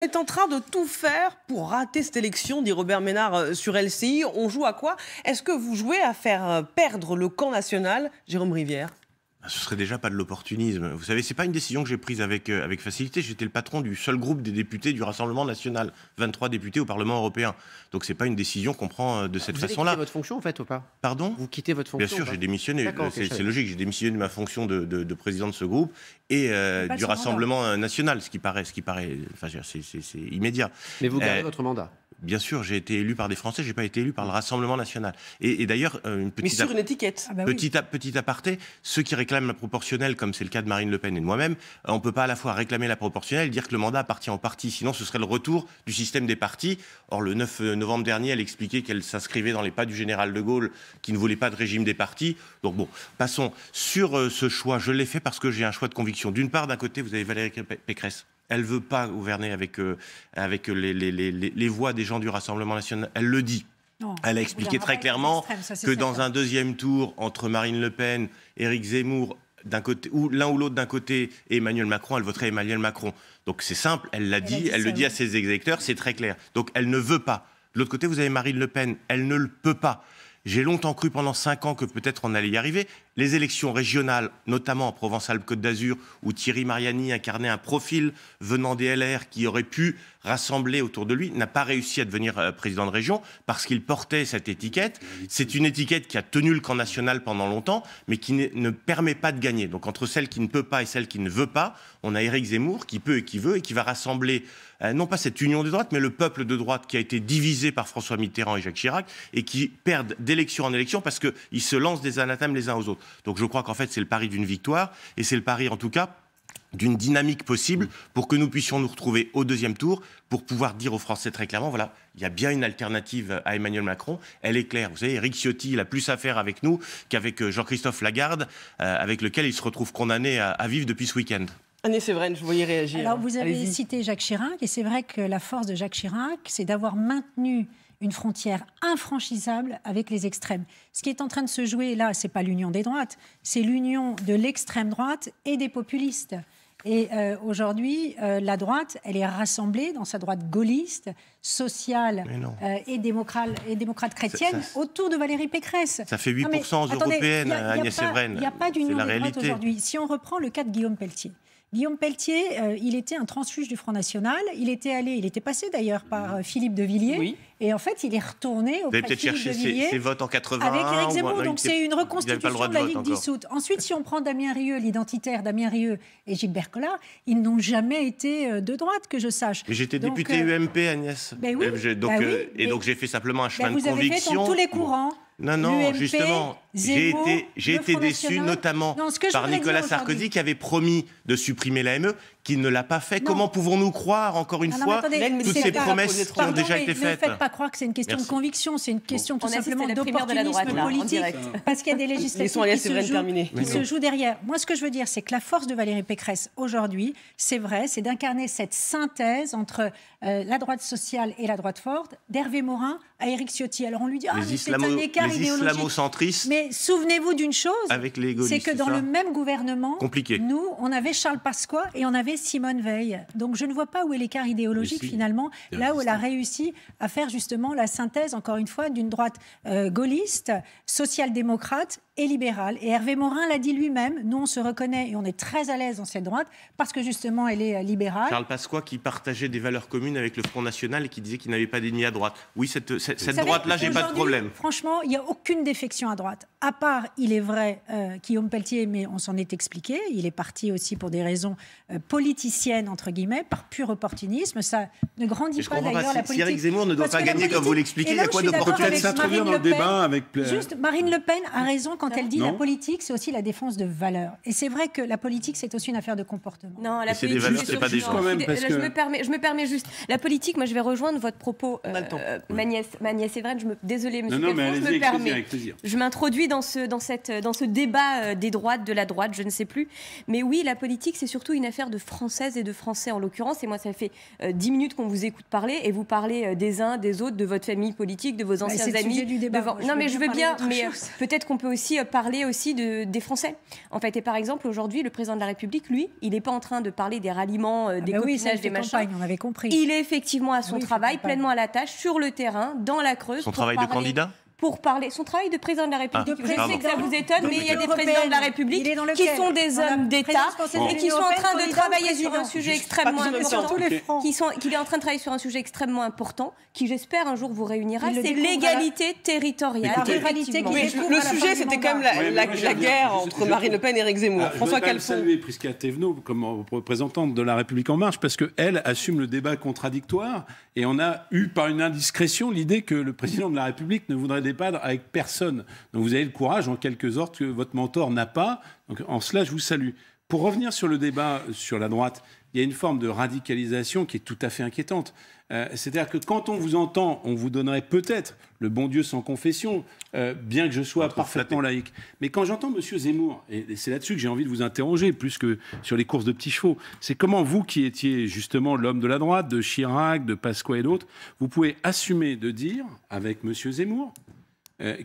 Est en train de tout faire pour rater cette élection, dit Robert Ménard sur LCI. On joue à quoi? Est-ce que vous jouez à faire perdre le camp national? Jérôme Rivière. Ce serait déjà pas de l'opportunisme. Vous savez, c'est pas une décision que j'ai prise avec facilité. J'étais le patron du seul groupe des députés du Rassemblement national, 23 députés au Parlement européen. Donc c'est pas une décision qu'on prend de cette façon-là. Vous quittez votre fonction en fait ou pas? Pardon? Vous quittez votre fonction? Bien sûr, j'ai démissionné. C'est logique, j'ai démissionné de ma fonction de président de ce groupe et du Rassemblement national, ce qui paraît, enfin, c'est immédiat. Mais vous gardez votre mandat? Bien sûr, j'ai été élu par des Français, j'ai pas été élu par le Rassemblement national. Et d'ailleurs, mais sur une étiquette. Petit aparté, ceux qui réclament la proportionnelle, comme c'est le cas de Marine Le Pen et de moi-même, on peut pas à la fois réclamer la proportionnelle et dire que le mandat appartient au parti. Sinon, ce serait le retour du système des partis. Or, le 9 novembre dernier, elle expliquait qu'elle s'inscrivait dans les pas du général de Gaulle, qui ne voulait pas de régime des partis. Donc bon, passons. Sur ce choix, je l'ai fait parce que j'ai un choix de conviction. D'une part, d'un côté, vous avez Valérie Pécresse. Elle ne veut pas gouverner avec les voix des gens du Rassemblement national. Elle le dit. Non, elle a expliqué très clairement que dans un deuxième tour, entre Marine Le Pen, Éric Zemmour, d'un côté, ou l'un ou l'autre d'un côté, et Emmanuel Macron, elle voterait Emmanuel Macron. Donc c'est simple, elle l'a dit, elle le dit à ses électeurs, c'est très clair. Donc elle ne veut pas. De l'autre côté, vous avez Marine Le Pen, elle ne le peut pas. J'ai longtemps cru pendant 5 ans que peut-être on allait y arriver. Les élections régionales, notamment en Provence-Alpes-Côte d'Azur, où Thierry Mariani incarnait un profil venant des LR qui aurait pu rassembler autour de lui, n'a pas réussi à devenir président de région parce qu'il portait cette étiquette. C'est une étiquette qui a tenu le camp national pendant longtemps, mais qui ne permet pas de gagner. Donc entre celle qui ne peut pas et celle qui ne veut pas, on a Éric Zemmour qui peut et qui veut et qui va rassembler non pas cette union de droite, mais le peuple de droite qui a été divisé par François Mitterrand et Jacques Chirac et qui perdent d'élection en élection parce qu'ils se lancent des anathèmes les uns aux autres. Donc je crois qu'en fait c'est le pari d'une victoire et c'est le pari en tout cas d'une dynamique possible pour que nous puissions nous retrouver au deuxième tour pour pouvoir dire aux Français très clairement, voilà, il y a bien une alternative à Emmanuel Macron, elle est claire. Vous savez, Éric Ciotti, il a plus à faire avec nous qu'avec Jean-Christophe Lagarde, avec lequel il se retrouve condamné à vivre depuis ce week-end. Agnès Evren, je voyais réagir. Alors vous avez cité Jacques Chirac, et c'est vrai que la force de Jacques Chirac, c'est d'avoir maintenu une frontière infranchissable avec les extrêmes. Ce qui est en train de se jouer là, c'est pas l'union des droites, c'est l'union de l'extrême droite et des populistes. Et aujourd'hui, la droite, elle est rassemblée dans sa droite gaulliste, sociale et démocrate chrétienne autour de Valérie Pécresse. Ça fait 8% aux européennes, Agnès Evren. Il n'y a pas d'union des droites aujourd'hui. Si on reprend le cas de Guillaume Pelletier, il était un transfuge du Front National. Il était passé d'ailleurs par Philippe de Villiers. Oui. Et en fait, il est retourné auprès de Philippe de Villiers. Vous avez peut-être cherché ses votes en 81. Avec Éric Zemmour. Donc c'est une reconstitution de la Ligue dissoute. Ensuite, si on prend Damien Rieu, l'identitaire Damien Rieu et Gilbert Collard, ils n'ont jamais été de droite, que je sache. Mais j'étais député UMP, Agnès. Ben oui, donc j'ai fait simplement un chemin de conviction. Vous avez fait dans tous les courants. Non, UMP, justement, j'ai été déçu, notamment par Nicolas Sarkozy, qui avait promis de supprimer l'AME, qui ne l'a pas fait. Comment pouvons-nous croire, encore une fois, toutes ces promesses qui ont déjà été faites? Ne faites pas croire que c'est une question de conviction, c'est une question tout simplement d'opportunisme politique, parce qu'il y a des législatives qui se jouent derrière. Moi, ce que je veux dire, c'est que la force de Valérie Pécresse, aujourd'hui, c'est vrai, c'est d'incarner cette synthèse entre la droite sociale et la droite forte, d'Hervé Morin à Éric Ciotti. Alors on lui dit, c'est un écart idéologique. Islamo-centristes. Mais souvenez-vous d'une chose, c'est que dans le même gouvernement, nous, on avait Charles Pasqua et on avait Simone Veil. Donc je ne vois pas où est l'écart idéologique finalement, là où elle a réussi à faire justement la synthèse, encore une fois, d'une droite gaulliste, social-démocrate et libérale. Et Hervé Morin l'a dit lui-même, nous on se reconnaît et on est très à l'aise dans cette droite parce que justement elle est libérale. Charles Pasqua qui partageait des valeurs communes avec le Front National et qui disait qu'il n'avait pas d'ennemis à droite. Oui, cette droite-là, j'ai pas de problème. Franchement, il n'y a aucune défection à droite. À part, il est vrai, Guillaume Pelletier, mais on s'en est expliqué, il est parti aussi pour des raisons politiciennes, entre guillemets, par pur opportunisme. Ça ne grandit pas d'ailleurs la politique. Si Éric Zemmour ne doit pas gagner comme vous l'expliquez, il y a quoi d'opportuniste? Juste, Marine Le Pen a raison quand elle dit la politique, c'est aussi la défense de valeurs. Et c'est vrai que la politique, c'est aussi une affaire de comportement. Non, la politique, c'est pas des gens. Je me permets juste. La politique, moi, je vais rejoindre votre propos, Agnès Evren. Désolée, monsieur Pelfond, je me permets. Je m'introduis dans ce débat des droites, de la droite, je ne sais plus. Mais oui, la politique, c'est surtout une affaire de Françaises et de Français, en l'occurrence. Et moi, ça fait 10 minutes qu'on vous écoute parler, et vous parlez des uns, des autres, de votre famille politique, de vos anciens amis. Du débat. Non, mais je veux bien, mais peut-être qu'on peut aussi parler aussi des Français. En fait, et par exemple, aujourd'hui, le président de la République, lui, il n'est pas en train de parler des ralliements, des copinages, des machins. On avait compris. Il est effectivement à son travail, pleinement à la tâche, sur le terrain, dans la Creuse. Son travail de candidat ? Pour parler, son travail de président de la République. Je sais que ça vous étonne, mais il y a des présidents de la République qui sont des hommes d'État et qui sont en train de travailler sur un sujet extrêmement important. Qu'il est en train de travailler sur un sujet extrêmement important, qui j'espère un jour vous réunira, c'est l'égalité territoriale. Le sujet, c'était quand même la guerre entre Marine Le Pen et Éric Zemmour. François Calfon. Je veux saluer Prisca Thévenot comme représentante de La République En Marche, parce qu'elle assume le débat contradictoire, et on a eu par une indiscrétion l'idée que le président de la République ne voudrait débattre avec personne. Donc vous avez le courage, en quelque sorte, que votre mentor n'a pas. Donc en cela, je vous salue. Pour revenir sur le débat sur la droite, il y a une forme de radicalisation qui est tout à fait inquiétante. C'est-à-dire que quand on vous entend, on vous donnerait peut-être le bon Dieu sans confession, bien que je sois parfaitement laïque. Mais quand j'entends M. Zemmour, et c'est là-dessus que j'ai envie de vous interroger, plus que sur les courses de petits chevaux, c'est comment vous, qui étiez justement l'homme de la droite, de Chirac, de Pasqua et d'autres, vous pouvez assumer de dire, avec M. Zemmour,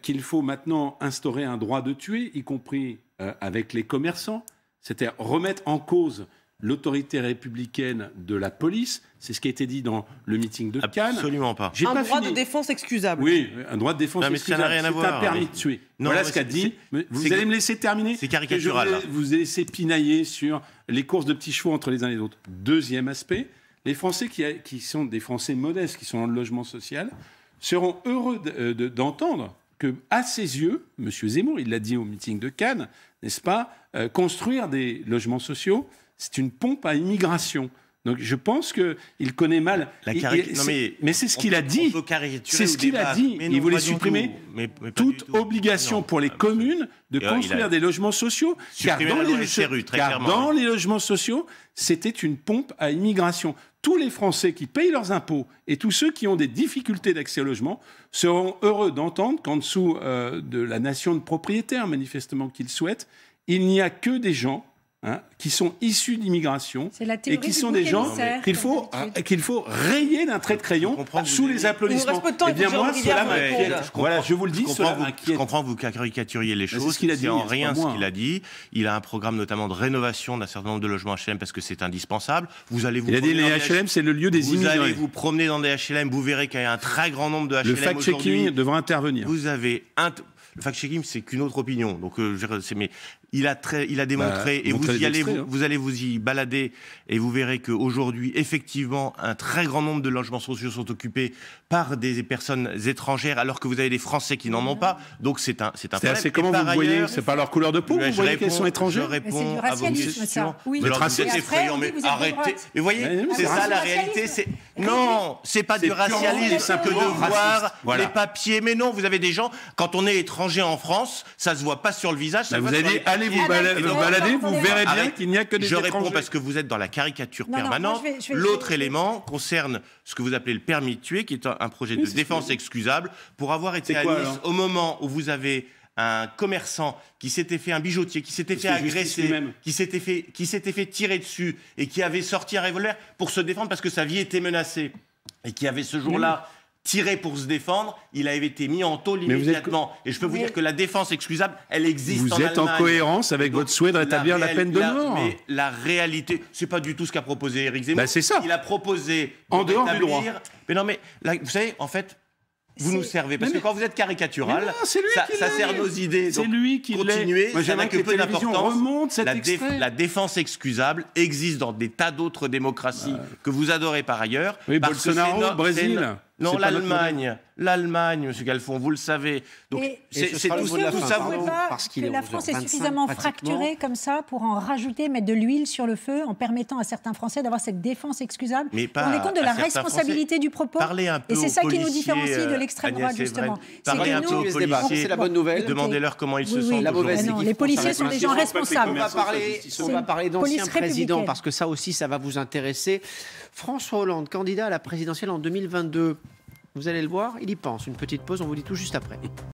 qu'il faut maintenant instaurer un droit de tuer, y compris avec les commerçants, c'est-à-dire remettre en cause l'autorité républicaine de la police. C'est ce qui a été dit dans le meeting de Cannes. Absolument pas. Un droit de défense excusable. Oui, un droit de défense excusable. Ça n'a rien à voir. C'est un permis de tuer. Non, voilà ce qu'a dit. Vous allez me laisser terminer. C'est caricatural. Je vous ai laissé pinailler sur les courses de petits chevaux entre les uns et les autres. Deuxième aspect, les Français qui sont des Français modestes, qui sont dans le logement social, seront heureux d'entendre que, à ses yeux, M. Zemmour, il l'a dit au meeting de Cannes, n'est-ce pas, construire des logements sociaux, c'est une pompe à immigration. Donc je pense qu'il connaît mal. Mais c'est ce qu'il a dit. C'est ce qu'il a dit. Il voulait supprimer toute obligation pour les communes de construire des logements sociaux. Car dans les logements sociaux, c'était une pompe à immigration. Tous les Français qui payent leurs impôts et tous ceux qui ont des difficultés d'accès au logement seront heureux d'entendre qu'en dessous de la nation de propriétaires, manifestement qu'ils souhaitent, il n'y a que des gens qui sont issus d'immigration et qui sont des gens qu'il faut rayer d'un trait de crayon sous les applaudissements. Eh bien moi, cela m'inquiète. Voilà, je vous le dis, cela m'inquiète. Je comprends que vous caricaturiez les choses. C'est en rien ce qu'il a dit. Il a un programme notamment de rénovation d'un certain nombre de logements HLM parce que c'est indispensable. Il a dit les HLM, c'est le lieu des immigrés. Vous allez vous promener dans des HLM, vous verrez qu'il y a un très grand nombre de HLM aujourd'hui. Le fact-checking devra intervenir. Vous avez le fact-checking, c'est qu'une autre opinion. Donc, mais il a démontré, et vous allez vous y balader, et vous verrez qu'aujourd'hui, effectivement, un très grand nombre de logements sociaux sont occupés par des personnes étrangères, alors que vous avez des Français qui n'en ont pas. Donc, c'est un problème. C'est comment vous voyez, c'est pas leur couleur de peau, vous voyez qu'elles sont étrangères. Je réponds à vos questions. Oui. Mais c'est effrayant, mais arrêtez. Mais vous voyez, c'est ça la réalité. Non, c'est pas du racialisme que de voir les papiers. Mais non, vous avez des gens, quand on est étranger en France, ça se voit pas sur le visage. Vous avez dit, allez vous balader, vous verrez bien qu'il n'y a que des étrangers. Je réponds parce que vous êtes dans la caricature permanente. L'autre élément concerne ce que vous appelez le permis de tuer, qui est un projet de défense excusable, pour avoir été à Nice au moment où vous avez un commerçant qui s'était fait, un bijoutier, qui s'était fait agresser, qui s'était fait tirer dessus et qui avait sorti un revolver pour se défendre parce que sa vie était menacée et qui avait ce jour-là tiré pour se défendre, il avait été mis en tôle immédiatement. Et je peux vous dire que la défense excusable, elle existe en Allemagne. Vous êtes en cohérence avec votre souhait de rétablir la peine de mort. Mais la réalité, c'est pas du tout ce qu'a proposé Éric Zemmour. C'est ça. Il a proposé en dehors du droit. Mais non, mais là, vous savez, en fait, vous nous servez parce que quand vous êtes caricatural, ça sert nos idées. C'est lui qui continuez, ça n'a que peu d'importance. La défense excusable existe dans des tas d'autres démocraties que vous adorez par ailleurs. Oui, Bolsonaro, Brésil. Non, l'Allemagne, M. Calfon, vous le savez. Donc, c'est tout ça. Parce que la France est suffisamment fracturée comme ça pour en rajouter, mettre de l'huile sur le feu en permettant à certains Français d'avoir cette défense excusable. Mais on est compte de la responsabilité du propos. Et c'est ça qui nous différencie de l'extrême droite, justement. Parlez un peu aux policiers. C'est la bonne nouvelle. Demandez-leur comment ils se sentent aujourd'hui. Les policiers sont des gens responsables. On va parler d'anciens présidents parce que ça aussi, ça va vous intéresser. François Hollande, candidat à la présidentielle en 2022. Vous allez le voir, il y pense. Une petite pause, on vous dit tout juste après.